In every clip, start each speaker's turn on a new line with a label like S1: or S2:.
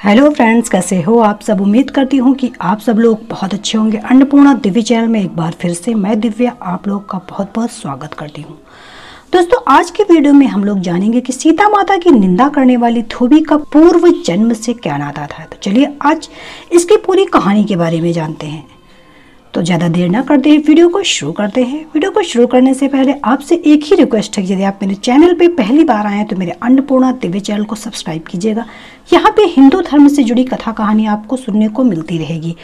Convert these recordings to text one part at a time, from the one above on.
S1: Hello friends, कैसे हो आप सब। उम्मीद करती हूँ कि आप सब लोग बहुत अच्छे होंगे। अन्नपूर्णा दिव्य चैनल में एक बार फिर से मैं दिव्या आप लोग का बहुत बहुत स्वागत करती हूँ। दोस्तों, आज के वीडियो में हम लोग जानेंगे कि सीता माता की निंदा करने वाली धोबी का पूर्व जन्म से क्या नाता था। तो चलिए आज इसकी पूरी कहानी के बारे में जानते हैं। तो ज़्यादा देर ना करते हुए वीडियो को शुरू करते हैं। वीडियो को शुरू करने से पहले आपसे एक ही रिक्वेस्ट है कि यदि आप मेरे चैनल पे पहली बार आए हैं तो मेरे अन्नपूर्णा दिव्य चैनल को सब्सक्राइब कीजिएगा। यहाँ पे हिंदू धर्म से जुड़ी कथा कहानी आपको सुनने को मिलती रहेगी।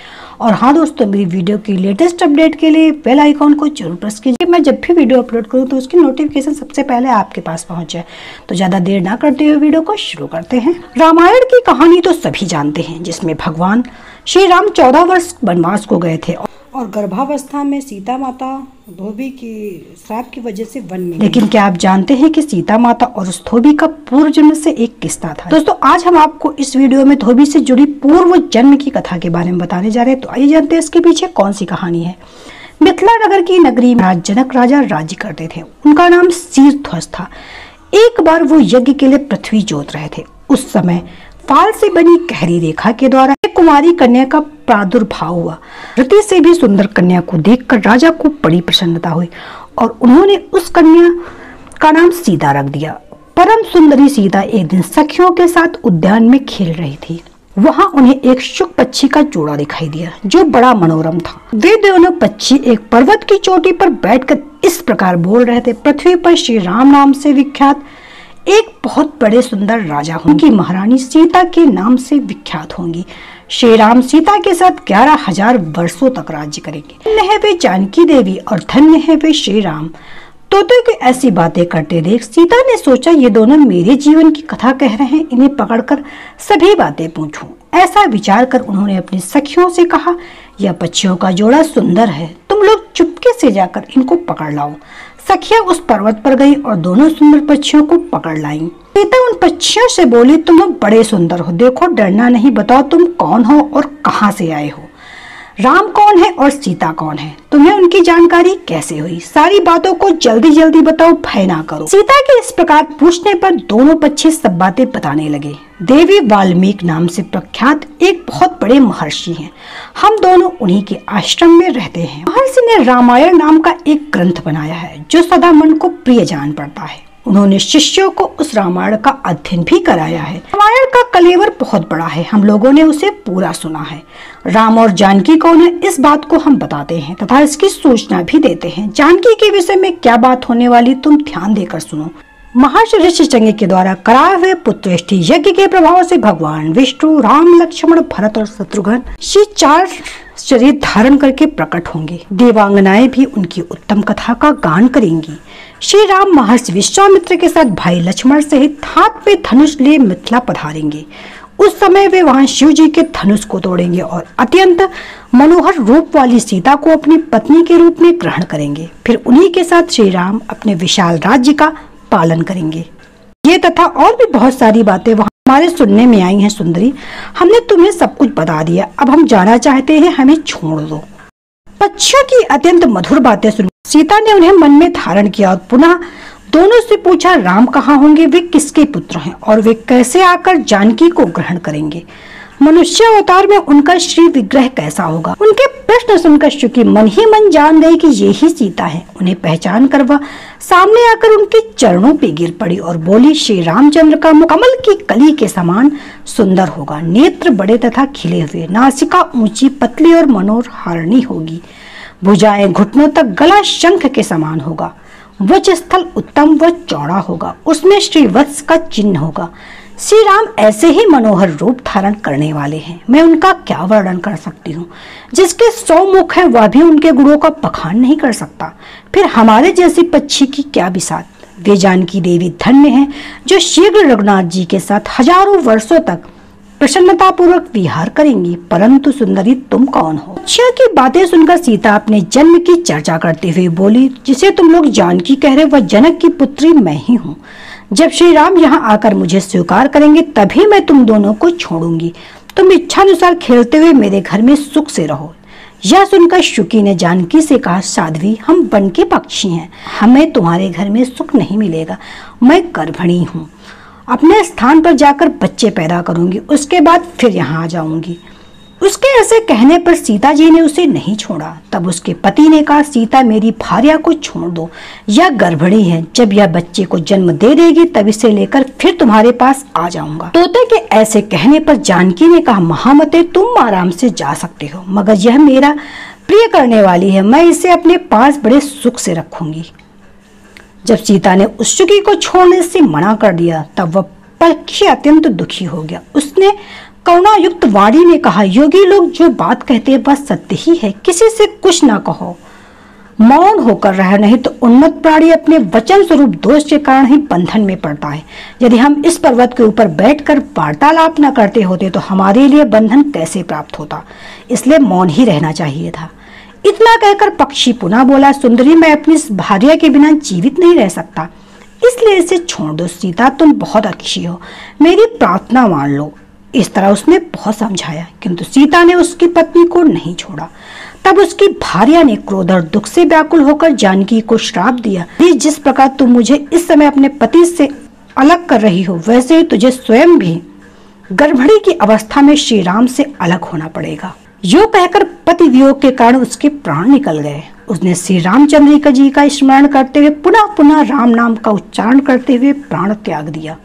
S1: और हाँ दोस्तों, मेरी वीडियो की लेटेस्ट अपडेट के लिए बेल आइकॉन को जरूर प्रेस कीजिए। मैं जब भी वीडियो अपलोड करूँ तो उसकी नोटिफिकेशन सबसे पहले आपके पास पहुँच जाए। तो ज़्यादा देर ना करते हुए वीडियो को शुरू करते हैं। रामायण की कहानी तो सभी जानते हैं, जिसमें भगवान श्री राम 14 वर्ष वनवास को गए थे और गर्भावस्था में सीता माता धोबी की श्राप की वजह से वन में। लेकिन क्या आप जानते हैं कि सीता माता और उस धोबी का पूर्व जन्म से एक किस्सा था। दोस्तों, आज हम आपको इस वीडियो में धोबी से जुड़ी पूर्व जन्म की कथा के बारे में बताने जा रहे हैं। तो आइए जानते हैं इसके पीछे कौन सी कहानी है। मिथिला नगर की नगरी में जनक राजा राज्य करते थे। उनका नाम शीरध्वज था। एक बार वो यज्ञ के लिए पृथ्वी जोत रहे थे। उस समय फाल से बनी गहरी रेखा के द्वारा एक कुमारी कन्या का प्रादुर्भाव हुआ। रति से भी सुंदर कन्या को देखकर राजा को बड़ी प्रसन्नता हुई और उन्होंने उस कन्या का नाम सीता रख दिया। परम सुंदरी सीता एक दिन सखियों के साथ उद्यान में खेल रही थी। वहां उन्हें एक शुक पक्षी का जोड़ा दिखाई दिया जो बड़ा मनोरम था। वे दोनों पक्षी एक पर्वत की चोटी पर बैठकर इस प्रकार बोल रहे थे, पृथ्वी पर श्री राम नाम से विख्यात एक बहुत बड़े सुंदर राजा होंगी, महारानी सीता के नाम से विख्यात होंगी। श्री राम सीता के साथ 11,000 वर्षों तक राज्य करेंगे। धन्य है वे जानकी देवी और धन्य है वे श्री राम। तोते की ऐसी बातें करते देख सीता ने सोचा, ये दोनों मेरे जीवन की कथा कह रहे हैं, इन्हें पकड़कर सभी बातें पूछूं। ऐसा विचार कर उन्होंने अपनी सखियों से कहा, यह पक्षियों का जोड़ा सुंदर है, तुम लोग चुपके से जाकर इनको पकड़ लाओ। सखियां उस पर्वत पर गई और दोनों सुंदर पक्षियों को पकड़ लाईं। सीता उन पक्षियों से बोली, तुम बड़े सुंदर हो, देखो डरना नहीं, बताओ तुम कौन हो और कहां से आए हो। राम कौन है और सीता कौन है, तुम्हें उनकी जानकारी कैसे हुई, सारी बातों को जल्दी जल्दी बताओ, भय ना करो। सीता के इस प्रकार पूछने पर दोनों पक्षी सब बातें बताने लगे। देवी वाल्मीकि नाम से प्रख्यात एक बहुत बड़े महर्षि हैं। हम दोनों उन्हीं के आश्रम में रहते हैं। महर्षि ने रामायण नाम का एक ग्रंथ बनाया है जो सदा मन को प्रिय जान पड़ता है। उन्होंने शिष्यों को उस रामायण का अध्ययन भी कराया है। रामायण का कलेवर बहुत बड़ा है, हम लोगों ने उसे पूरा सुना है। राम और जानकी कौन है, इस बात को हम बताते हैं तथा इसकी सूचना भी देते हैं। जानकी के विषय में क्या बात होने वाली, तुम ध्यान देकर सुनो। महर्षि ऋषिचंग के द्वारा कराए हुए पुत्रेष्टि यज्ञ के प्रभाव से भगवान विष्णु, राम, लक्ष्मण, भरत और शत्रुघ्न श्री 4 शरीर धारण करके प्रकट होंगे। देवांगनाएं भी उनकी उत्तम कथा का गान करेंगी। श्री राम महर्षि विश्वामित्र के साथ भाई लक्ष्मण सहित हाथ में धनुष लिए मिथिला पधारेंगे। उस समय वे वहां शिव जी के धनुष को तोड़ेंगे और अत्यंत मनोहर रूप वाली सीता को अपनी पत्नी के रूप में ग्रहण करेंगे। फिर उन्हीं के साथ श्री राम अपने विशाल राज्य का पालन करेंगे। ये तथा और भी बहुत सारी बातें वहां हमारे सुनने में आई हैं। सुंदरी, हमने तुम्हें सब कुछ बता दिया, अब हम जाना चाहते हैं, हमें छोड़ दो। पक्षियों की अत्यंत मधुर बातें सुन सीता ने उन्हें मन में धारण किया और पुनः दोनों से पूछा, राम कहाँ होंगे, वे किसके पुत्र हैं और वे कैसे आकर जानकी को ग्रहण करेंगे। मनुष्य अवतार में उनका श्री विग्रह कैसा होगा। उनके प्रश्न सुनकर शुकी मन ही मन जान गई कि ये ही सीता है। उन्हें पहचान कर वह सामने आकर उनके चरणों पे गिर पड़ी और बोली, श्री रामचंद्र का मुख कमल की कली के समान सुंदर होगा, नेत्र बड़े तथा खिले हुए, नासिका ऊंची पतली और मनोहारिणी होगी, भुजाएं घुटनों तक, गला शंख के समान होगा, वक्ष स्थल उत्तम व चौड़ा होगा, उसमें श्रीवत्स का चिन्ह होगा। श्री राम ऐसे ही मनोहर रूप धारण करने वाले हैं, मैं उनका क्या वर्णन कर सकती हूँ। जिसके 100 मुख हैं वह भी उनके गुणों का बखान नहीं कर सकता। फिर हमारे जैसी पक्षी की क्या बिसात। वे जानकी देवी धन्य हैं जो शीघ्र रघुनाथ जी के साथ हजारों वर्षों तक प्रसन्नता पूर्वक विहार करेंगी। परंतु सुंदरी, तुम कौन हो। पक्षियों की बातें सुनकर सीता अपने जन्म की चर्चा करते हुए बोली, जिसे तुम लोग जानकी कह रहे, वह जनक की पुत्री मैं ही हूँ। जब श्री राम यहाँ आकर मुझे स्वीकार करेंगे तभी मैं तुम दोनों को छोड़ूंगी। तुम इच्छानुसार खेलते हुए मेरे घर में सुख से रहो। यह सुनकर शुकी ने जानकी से कहा, साध्वी, हम वन के पक्षी हैं, हमें तुम्हारे घर में सुख नहीं मिलेगा, मैं गर्भिणी हूँ। अपने स्थान पर जाकर बच्चे पैदा करूंगी, उसके बाद फिर यहाँ आ जाऊंगी। उसके ऐसे कहने पर सीता जी ने उसे नहीं छोड़ा। तब उसके पति ने कहा, सीता मेरी भार्या को छोड़ दो, यह गर्भिणी है, जब यह बच्चे को जन्म दे देगी तब इसे लेकर फिर तुम्हारे पास आ जाऊंगा। तोते के ऐसे कहने पर जानकी ने कहा, महामते तुम आराम से जा सकते हो, मगर यह मेरा प्रिय करने वाली है, मैं इसे अपने पास बड़े सुख से रखूंगी। जब सीता ने उत्सुकी को छोड़ने से मना कर दिया तब वह पक्षी अत्यंत दुखी हो गया। उसने करुणायुक्त वाणी में कहा, योगी लोग जो बात कहते हैं वह सत्य ही है, किसी से कुछ ना कहो, मौन होकर रह, नहीं तो उन्मत्त प्राणी अपने वचन स्वरूप दोष के कारण ही बंधन में पड़ता है। यदि हम इस पर्वत के ऊपर बैठकर वार्तालाप न करते होते तो हमारे लिए बंधन कैसे प्राप्त होता, इसलिए मौन ही रहना चाहिए था। इतना कहकर पक्षी पुनः बोला, सुंदरी मैं अपनी भार्या के बिना जीवित नहीं रह सकता, इसलिए इसे छोड़ दो। सीता तुम बहुत अच्छी हो, मेरी प्रार्थना मान लो। इस तरह उसने बहुत समझाया, किंतु सीता ने उसकी पत्नी को नहीं छोड़ा। तब उसकी भार्या ने क्रोध और दुख से व्याकुल होकर जानकी को श्राप दिया, जिस प्रकार तुम मुझे इस समय अपने पति से अलग कर रही हो, वैसे ही तुझे स्वयं भी गर्भणी की अवस्था में श्री राम से अलग होना पड़ेगा। यो कहकर पति वियोग के कारण उसके प्राण निकल गए। उसने श्री रामचंद्र जी का स्मरण करते हुए पुनः पुनः राम नाम का उच्चारण करते हुए प्राण त्याग दिया।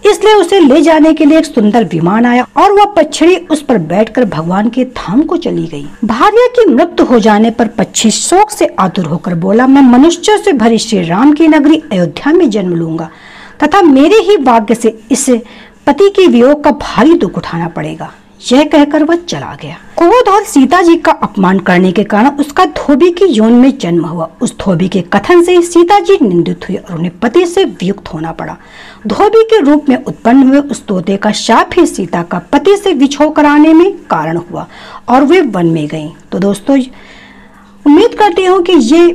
S1: इसलिए उसे ले जाने के लिए एक सुंदर विमान आया और वह पक्षी उस पर बैठकर भगवान के धाम को चली गई। भार्या की मृत्यु हो जाने पर पक्षी शोक से आतुर होकर बोला, मैं मनुष्य से भरी श्री राम की नगरी अयोध्या में जन्म लूंगा तथा मेरे ही भाग्य से इस पति के वियोग का भारी दुख उठाना पड़ेगा। यह कहकर वह चला गया। क्रोध और सीता जी का अपमान करने के कारण उसका धोबी की यौन में जन्म हुआ। उस धोबी के कथन से सीता जी निंदित हुई और उन्हें पति से वियुक्त होना पड़ा। धोबी के रूप में उत्पन्न हुए उस तोते का शाप ही सीता का पति से विछोह कराने में कारण हुआ और वे वन में गईं। तो दोस्तों, उम्मीद करती हूँ कि ये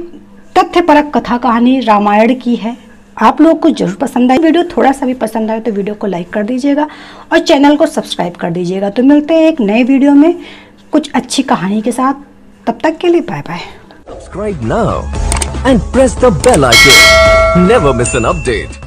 S1: तथ्यपरक कथा कहानी रामायण की है, आप लोग को जरूर पसंद आई। वीडियो थोड़ा सा भी पसंद आए तो वीडियो को लाइक कर दीजिएगा और चैनल को सब्सक्राइब कर दीजिएगा। तो मिलते हैं एक नए वीडियो में कुछ अच्छी कहानी के साथ, तब तक के लिए bye bye.
S2: Subscribe now and press the bell icon. Never miss an update.